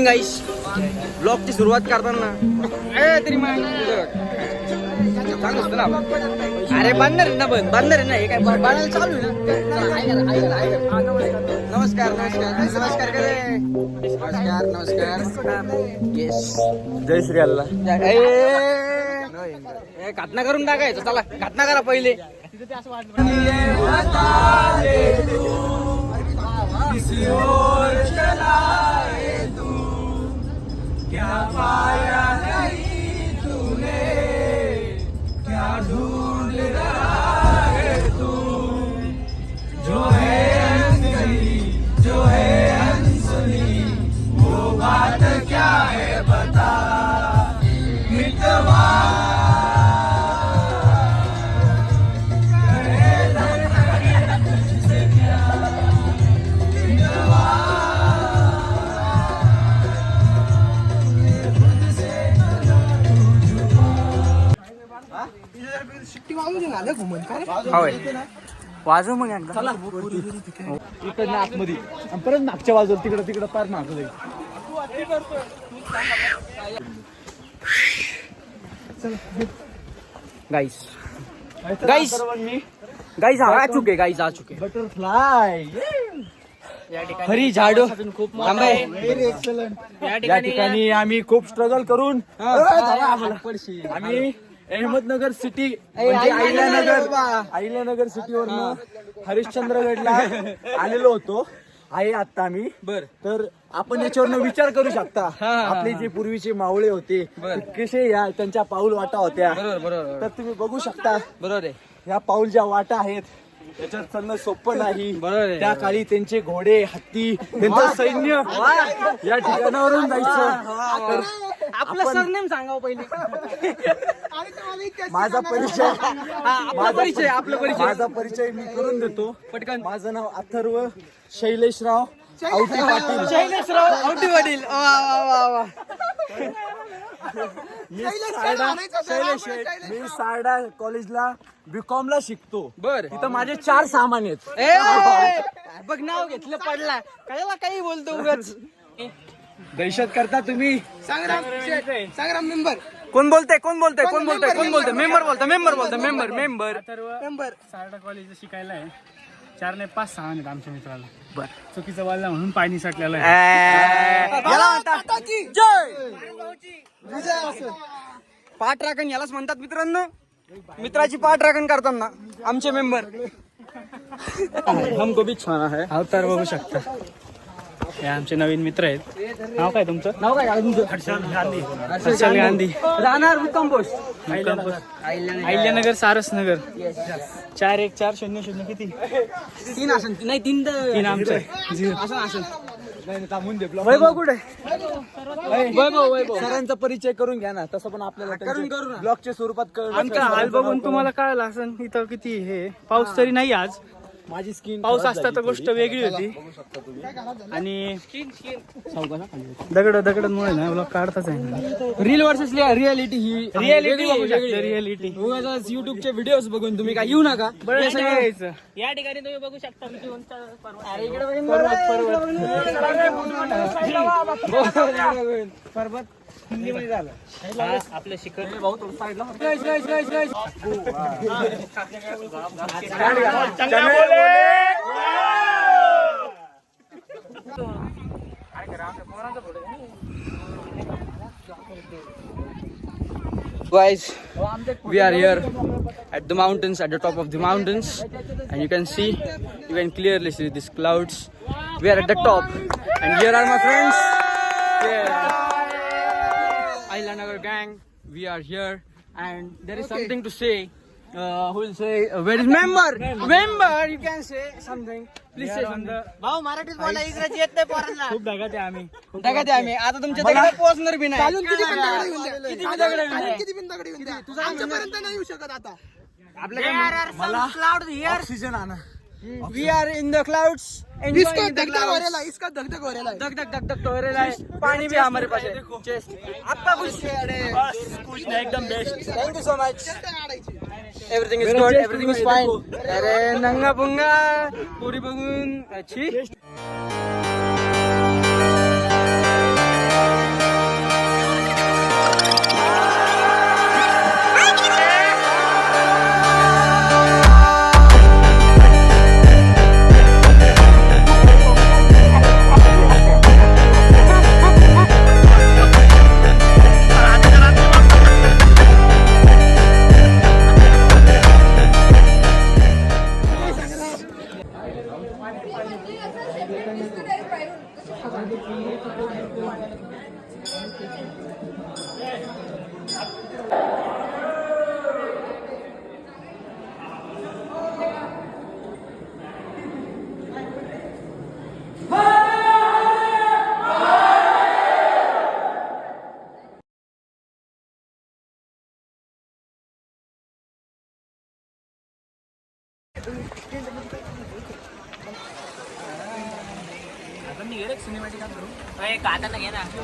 Morning गाईस. ब्लॉगची सुरुवात करताना तरी चांगलं असतं ना. अरे बांधणार आहे ना, बांधणार आहे ना. हे काय बांधायला चालू आहे ना. नमस्कार नमस्कार नमस्कार करे. नमस्कार नमस्कार. येस, जय श्री अल्लाह. घटना करून टाकायचं. चला घटना करा पहिले. क्या पाया नहीं तूने, क्या ढूंढ रहा है तू, जो है अनसुनी, जो है अनसुनी, वो बात क्या है बता मितवा. वाजव मग एकदा इकडनं आतमध्ये परत मागच्या बाजूला तिकडं पार मागं जाईल. गाइस गाइस गाइस आ चुके गाइस आ चुके. बटरफ्लाय हरी झाडो खूप या ठिकाणी आम्ही खूप स्ट्रगल करून आम्ही अहमदनगर सिटी म्हणजे अहिल्यानगर सिटीवरनं हरिश्चंद्रगडला आलेलो होतो आहे आता आम्ही. बर, तर आपण याच्यावरनं विचार करू शकता आपले जे पूर्वीचे मावळे होते कसे या त्यांच्या पाऊल वाटा होत्या. बरोबर. तर तुम्ही बघू शकता बरोबर आहे. या पाऊल ज्या वाटा आहेत त्याच्यात चालणं सोपं नाही. बरोबर. त्या काळी त्यांचे घोडे, हत्ती, त्यांचं सैन्य या ठिकाणावरून जायचं. तर आपलं सरनेम सांगावं पहिले. माझा परिचय आपला परिचय मी करून देतो पटकन. माझं नाव अथर्व शैलेशराव आवटी पाटील. शैलेशराव आवटी पाटील. मी सारडा कॉलेजला बीकॉम ला शिकतो. बर. तिथं माझे 4 सामान आहेत. बघ नाव घेतलं पडला कळला काही बोलतो उगाच. दहशत करता तुम्ही. संग्राम मेंबर कोण बोलते मेंबर. सारडा कॉलेज शिकायला आहे. 4 नाही 5 6 आहेत आमच्या मित्राला. बर, चुकीचं वाजला म्हणून पाणी साठलेलं आहे. पाठ राखण यालाच म्हणतात मित्रांनो. मित्राची पाठ राखण करताना आमचे मेंबर हमको भी छाना है. अवतार बघू शकता. हे आमचे नवीन मित्र आहेत. नाव काय तुमचं? नाव काय तुमचं? हर्षल गांधी. राहणार मुक्काम पोस्ट अहिल्यानगर सारसनगर. 414000 किती? 3 असन नाही 3 आमचं. वैभव कुठे? सरांचा परिचय करून घ्या ना. तसं पण आपल्याला करू ना. ब्लॉगच्या स्वरूपात कळलं. आमचा हाल बघून तुम्हाला कळलं असं इथं किती हे पाऊस तरी नाही आज. माझी स्किन पाऊस असता तर गोष्ट वेगळी होती. आणि दगडांमुळे ना ब्लॉग काढताच आहे. रील वर्सेस रियालिटी ही रियालिटी युट्यूबचे व्हिडिओज बघून तुम्ही काय येऊ नका. या ठिकाणी तुम्ही बघू शकता किती उंच पर्वत हिंदीमध्ये झालं. आपलं शिखर Guys, we are here at the mountains, at the top of the mountains, and you can clearly see these clouds. We are at the top, and here are my friends. Ahilyanagar gang, we are here, and there is something to say. Who will say? Where is member? Member, you can say something. Please say something. भाऊ मराठीत बोला, इंग्रजी येत नाही पोरांना. खूप दगात आहे आम्ही. आता तुमच्या दगडात पोहोचणार बी नाही. चालून किती पण दगड येऊन द्या. आमच्यापर्यंत नाही येऊ शकत आता. मला ऑक्सिजन आणा. We are in the clouds. इसका धक-धक हो रहा है, इसका धक-धक हो रहा है. धक-धक हो रहा है. पानी भी हमारे पास है. आपका कुछ कुछ नाही, एकदम best. Thank you so much. Everything is good, everything is fine. अरे नंगा पुंगा पुरी बघून अच्छी.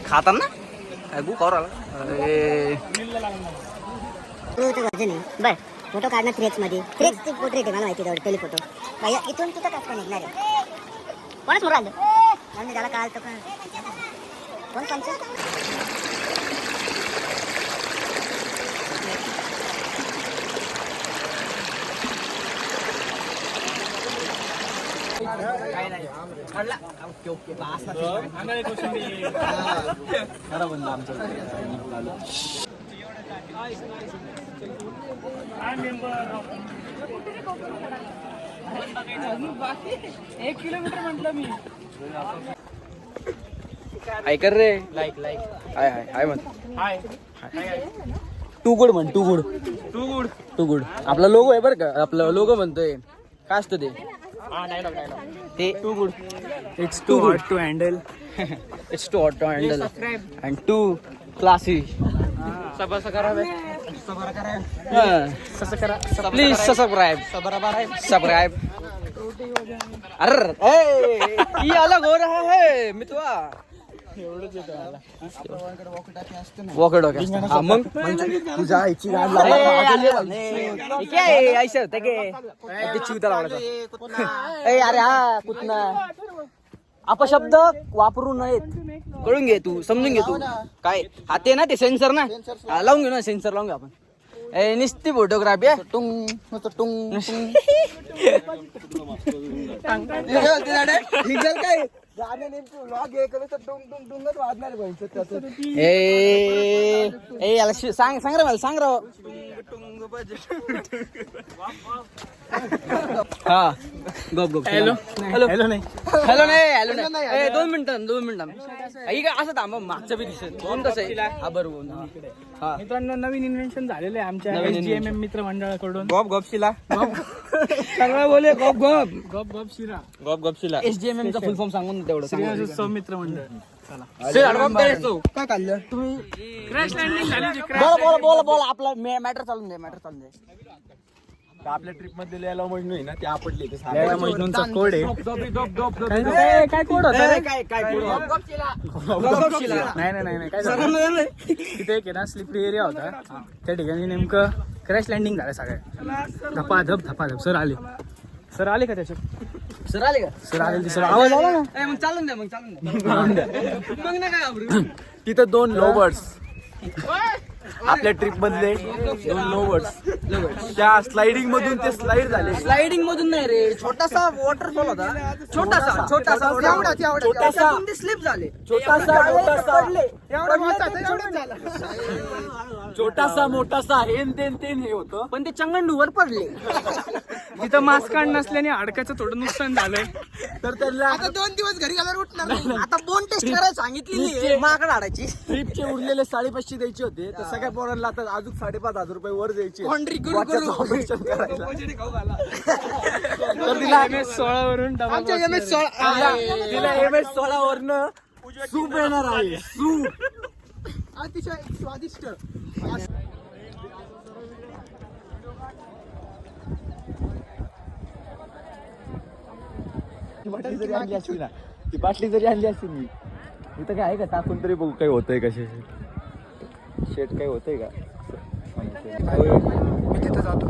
खाताना काय गु खाऊ राहिला बर फोटो काढणार थ्रेक्स मध्ये थ्रेक्स ची पोर्ट्रेट आहे मला माहिती तेवढं टेलिफोटो इथून तिथं कसं काय निघणार आहे कोणच मोर आलं म्हणजे त्याला काल तर कोण पंच एक किलोमीटर म्हटलं मी. हाय कर रे लाईक हाय हाय हाय म्हण हाय टू गुड म्हण टू गुड आपला लोगो आहे बरं का आपला लोगो म्हणतोय काय असतं ते ते too good it's too hot to handle. It's too hot to handle and too classy please subscribe अरे ये अलग हो रहा है मितवा वॉकर मग तुझ्या आईची गाड क्या आहे ऐसे होते के ते चिवता लावला अरे हा कुठना अपशब्द वापरू नयेत कळून घे तू समजून घे तू काय हा ते ना ते सेन्सर ना लावून घेऊ ना सेन्सर लावून घे आपण निस्ती फोटोग्राफी आहे टुंग टुंग काय गाणे नेमके व्लॉग हे केलं तर टुंग टुंग टुंगच वाजणार याला सांग रे मला सांग राव हा गप हॅलो नाही नाही 2 मिनिटं असं थांब मागच्या बी दिसत कोण कसं आहे हा बरोबर हा मित्रांनो नवीन इन्व्हेन्शन झालेलं आहे आमच्या SGMM मित्र मंडळाकडून. गप शिला सगळं बोले गप गप गप शिला SGMM चा फुल फॉर्म सांगून दे तेवढं श्रीनिवासोत्सव मित्र मंडळ. काय काढलं तुम्ही क्रॅश लँडिंग झाली जी crash बोला आपला मॅटर चालून दे आपल्या ट्रिप मध्ये लिहायला मजनू आहे ना ते आपटले ते लैला मजनूचा कोड आहे. काय कोड होता रे? काय नाही काय झालं तिथे एक आहे ना स्लिपरी एरिया होता त्या ठिकाणी नेमकं क्रॅश लँडिंग झालं सगळ्या धपाधप सर आले का त्याच्यात सर आले का सर आवाज आला ना. मग चालून द्या मग मग ना काय तिथं 2 लोवर्स आपल्या ट्रिप मधले 2 लोवर्स त्या स्लाइडिंग मधून ते स्लाइड झाले स्लाइडिंग मधून नाही रे छोटासा वॉटरफॉल होता छोटासा स्लिप झाले छोटासा मोठासा हेन तेन हे होतं पण ते चंगंडूवर पडले तिथं मास्क काढ नसल्याने हाडकाचं थोडं नुकसान झालंय. तर त्यांना आता 2 दिवस घरी गेल्यावर उठणार आता बोन टेस्ट करायला सांगितली माकड हाडाची ट्रिपचे उरलेले 550 द्यायचे होते तर सगळ्या पोरांना आता अजून 5,500 रुपये वर द्यायचे वाच्याचं ऑपरेशन करायला तर तिला MS-16 वरून डबा तिला MS-16 वरनं सूप येणार आहे सूप अतिशय स्वादिष्ट ती बाटली जरी आणली असती ना मी इथं काय आहे का टाकून तरी बघू काही होतंय का शेट काही होतंय का मी तिथं जातो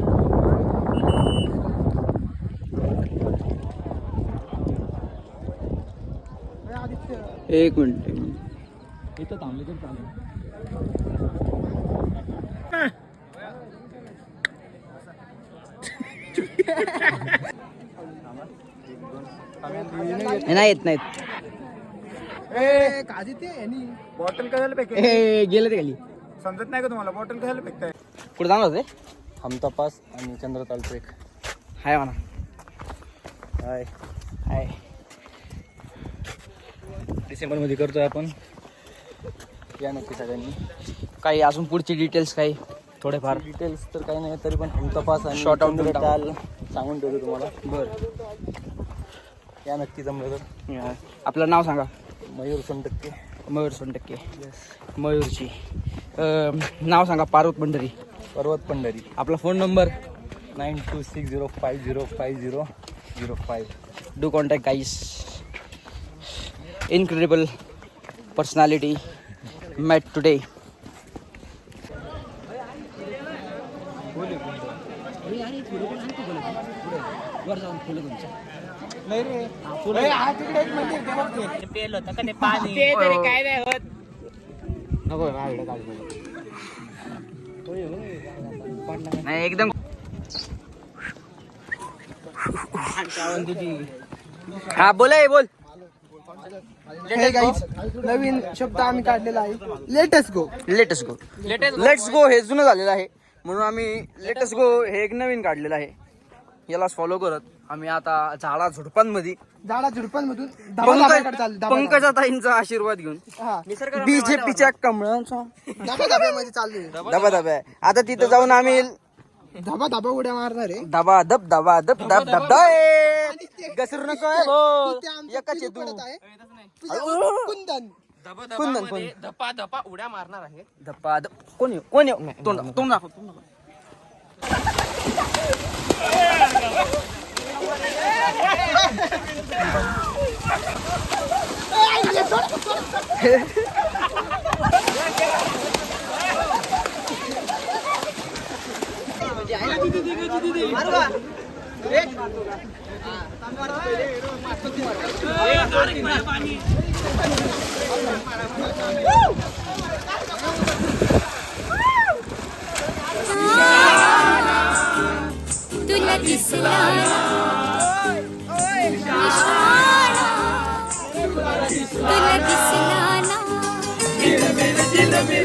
एक मिनिट इथं थांबले तर चालेल नाही येत नाहीत बॉटल कशाला फेकते गेलं ते खाली समजत नाही का तुम्हाला बॉटल कशाला फेकताय कुठे जाणार होते हमतपास आणि चंद्रताल ट्रेक हाय म्हणा हाय हाय डिसेंबरमध्ये करतोय आपण. या नक्की सगळ्यांनी. काही अजून पुढचे डिटेल्स काही थोडेफार डिटेल्स तर काही नाही, तरी पण हम तपास आणि Short out चंद्र टाकू. ताल सांगून ठेवतो तुम्हाला. बरं. या नक्की जमलं तर. आपलं नाव सांगा. मयूर सोनटक्के. मयूर सोनटक्के. मयूरची नाव सांगा. पार्वत पंढरी. पर्वत पंढरी. आपला phone number. 9260505005. Do contact guys. Incredible personality met today. नाही एकदम हा बोला बोल. नवीन शब्द आम्ही काढलेला आहे. Latest go. Latest go. Let's go हे जुनं झालेलं आहे म्हणून आम्ही लेटेस्ट गो हे एक नवीन काढलेलं आहे. यालाच फॉलो करत आम्ही आता झाडा झुडपांमध्ये झाडा झुडपांमधून धाबाधाब्याकडे चाललो. पंकजाताईंचा आशीर्वाद घेऊन बीजेपीच्या कमळांचा धाबाधाब्यामध्ये चाललोय. धबा आता तिथं जाऊन आम्ही धाबा उड्या मारणार आहे. धबा धब घसरू नको आहे भाऊ. एकाच आहे तू. कुंदन. कुंदन कोण धपा उड्या मारणार आहे. धप्पा धप कोण तोंड दाखव. तुला दिसला तुला दिसला ना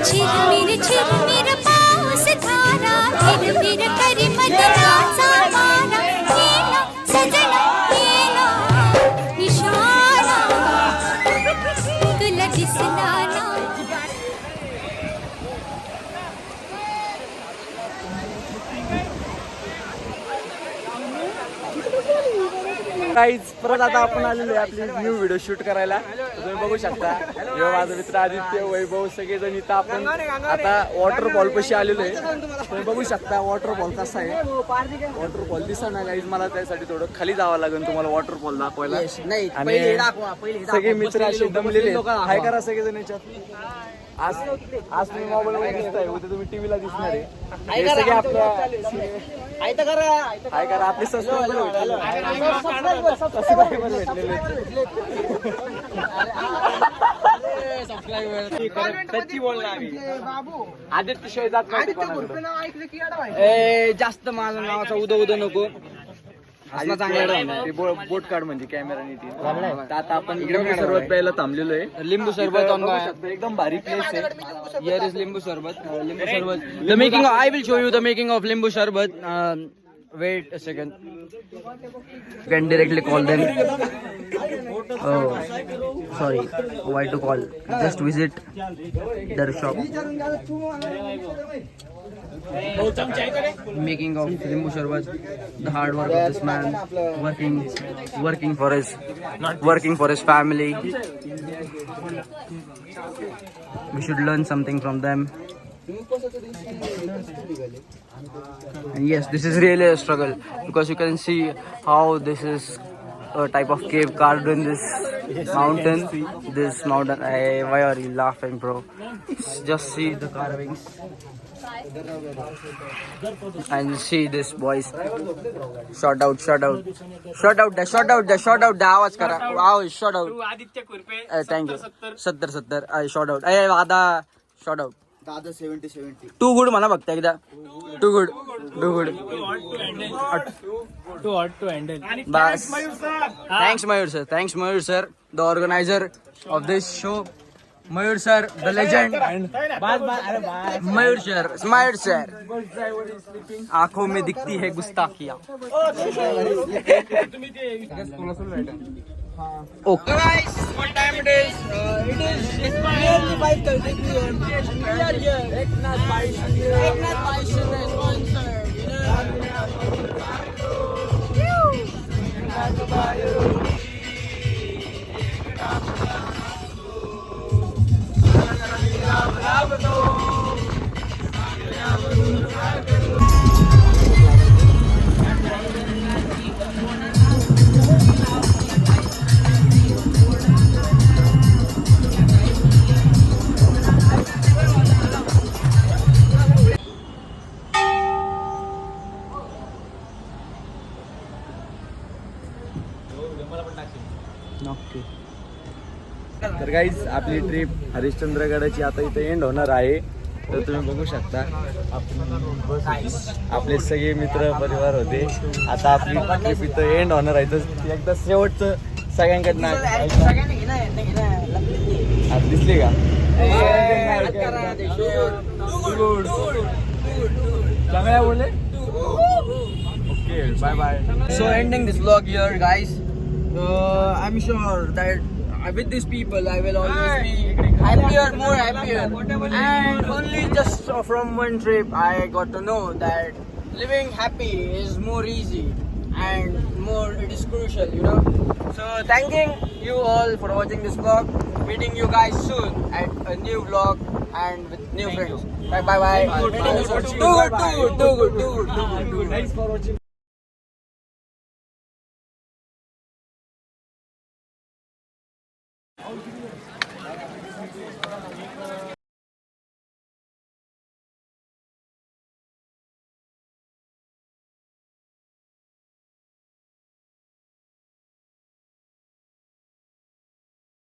झिरमिर पाऊस धारा फिर करी मदनाचा मारा केला सजना केला इशारा तुला दिसला ना. काहीच परत आता आपण आलेलो आहे आपली न्यू व्हिडिओ शूट करायला. तुम्ही बघू शकता हे माझा मित्र आदित्य, वैभव सगळेजण इथं आपण आता वॉटरफॉल पाशी आलेलो आहे. तुम्ही बघू शकता वॉटरफॉल कसा आहे. वॉटरफॉल दिसा ना गाईज. मला त्यासाठी थोडं खाली जावं लागेल तुम्हाला वॉटरफॉल दाखवायला. नाही आणि पहिले दाखवा. पहिले सगळे मित्र असे दमलेले काय करा सगळेजण याच्यात. आज तुम्ही मोबाईल वर दिसताय, उद्या तुम्ही टीव्हीला दिसणार आहे. हे सगळे आपल्या काय करा आपले सबस्क्रायबर भेटलेले. सच्ची बोलणार आम्ही. बाबू आदित्य शिवाय जात नव्हते आदित्य कोणाकडे. भरपूर नाव ऐकलं की येडा जास्त माझं नावाचा उदो नको. असला चांगला ते बोट काढ म्हणजे कॅमेरा नीट येईल. तर आता आपण लिंबू सरबत प्यायला थांबलेलो आहे. लिंबू सरबत ऑन बघू शकता, एकदम भारी प्लेस आहे. हियर इज लिंबू सरबत. लिंबू सरबत. The making of I will show you the making of लिंबू सरबत. Weight a second. You can directly call them. Oh, sorry. Why to call? Just visit their shop. Making of limbu sharbat. The hard work of this man, working for his family. We should learn something from them. And yes, this is really a struggle because you can see how this is a type of cave carved in this mountain. Hey, why are you laughing, bro? Just see the carvings. And see this, boys. Shout out. आवाज करा. Shout out. Aditya कुरपे. Thank you. 70. Shout out. दादा shout out. दादा 70. To good म्हणा फक्त एकदा. Too good. Too hot to handle. बस. Thanks Mayur sir the organiser of this show. Mayur sir the legend. Mayur sir आंखों में दिखती है गुस्ताखिया. Okay guys, what time it is? is nearly 5:30 p.m. We are here. Eknath Bhai sponsored. You know. तर guys आपली trip हरिश्चंद्रगडाची आता इथे एंड होणार आहे. तर तुम्ही बघू शकता आपले सगळे मित्र परिवार होते. आता आपली ट्रिप इथं एंड होणार आहे. तर एकदा शेवटचं सगळ्यांकडनं आज दिसले का? चांगल्या बोलले. Okay bye bye. So ending this vlog here, guys. I'm sure that with these people I will always be happier, more happier. And only just from one trip I got to know that living happy is more easy and more it is crucial, you know. So thanking you all for watching this vlog. Meeting you guys soon at a new vlog and with new friends. Bye bye bye. Do good. Thanks for watching.